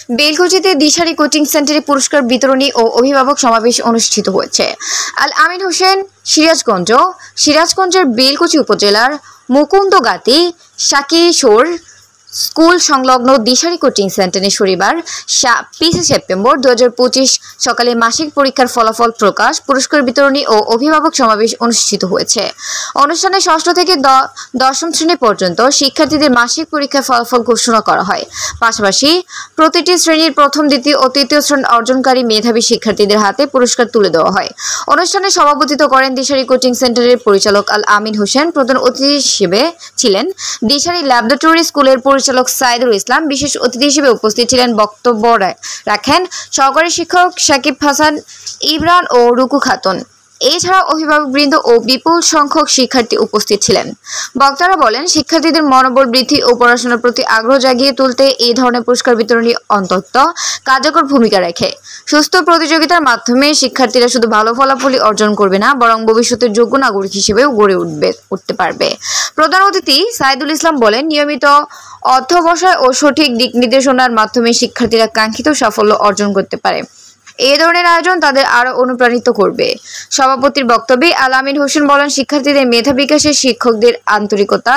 বেলকুচিতে দিশারি coaching সেন্টারে পুরস্কার বিতরণী ও অভিভাবক সমাবেশ অনুষ্ঠিত হয়েছে। আল আমিন হোসেন সিরাজগঞ্জের বেলকুচি উপজেলার মুকুন্দগাতি শাকিশোর স্কুল সংলগ্ন দিশারি কোচিং সেন্টারে শনিবার 20 সেপ্টেম্বর 2025 সকালে মাসিক পরীক্ষার ফলাফল প্রকাশ, পুরস্কার বিতরণী ও অভিভাবক সমাবেশ অনুষ্ঠিত হয়েছে। অনুষ্ঠানে ষষ্ঠ থেকে দশম শ্রেণী পর্যন্ত শিক্ষার্থীদের মাসিক পরীক্ষার ফলাফল ঘোষণা করা হয়। পাশাপাশি প্রতিটি শ্রেণীর প্রথম, দ্বিতীয় ও তৃতীয় স্থান অর্জনকারী মেধাবী শিক্ষার্থীদের হাতে পুরস্কার তুলে দেওয়া হয়। অনুষ্ঠানে সভাপতিত্ব করেন দিশারি কোচিং সেন্টারের পরিচালক আল আমিন হোসেন। প্রধান অতিথি হিসেবে ছিলেন দিশারি ল্যাবরেটরি স্কুলের পরিচালক সাইদুল ইসলাম। বিশেষ অতিথি হিসেবে উপস্থিত ছিলেন বক্তব্য রাখেন সহকারী শিক্ষক সাকিব হাসান, ইমরান ও রুকু খাতুন। এছাড়া অভিভাবকবৃন্দ ও বিপুল সংখ্যক শিক্ষার্থী উপস্থিত ছিলেন। বক্তারা বলেন, শিক্ষার্থীদের মনোবল বৃদ্ধি ও পড়াশোনার প্রতি আগ্রহ জাগিয়ে তুলতে এই ধরনের পুরস্কার বিতরণী অত্যন্ত কার্যকর ভূমিকা রাখে। সুস্থ প্রতিযোগিতার মাধ্যমে শিক্ষার্থীরা শুধু ভালো ফলাফলই অর্জন করবে না, বরং ভবিষ্যতের যোগ্য নাগরিক হিসেবেও গড়ে উঠতে পারবে। প্রধান অতিথি সাইদুল ইসলাম বলেন, নিয়মিত অধ্যবসায় ও সঠিক দিক নির্দেশনার মাধ্যমে শিক্ষার্থীরা কাঙ্ক্ষিত সাফল্য অর্জন করতে পারে। এই ধরনের আয়োজন তাদের আরো অনুপ্রাণিত করবে। সভাপতির বক্তব্যে আল আমিন হোসেন বলেন, শিক্ষার্থীদের মেধা বিকাশে শিক্ষকদের আন্তরিকতা,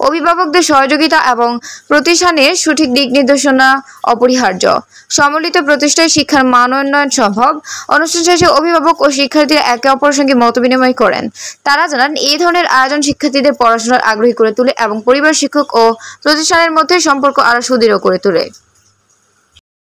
অভিভাবকদের সহযোগিতা এবং প্রতিষ্ঠানের সঠিক দিক নির্দেশনা অপরিহার্য। সম্মিলিত প্রচেষ্টায় শিক্ষার মান উন্নয়ন সম্ভব। অনুষ্ঠান শেষে অভিভাবক ও শিক্ষার্থীরা একে অপরের সঙ্গে মতবিনিময় করেন। তারা জানান, এই ধরনের আয়োজন শিক্ষার্থীদের পড়াশোনার আগ্রহী করে তোলে এবং পরিবার, শিক্ষক ও প্রতিষ্ঠানের মধ্যে সম্পর্ক আরো সুদৃঢ় করে তোলে।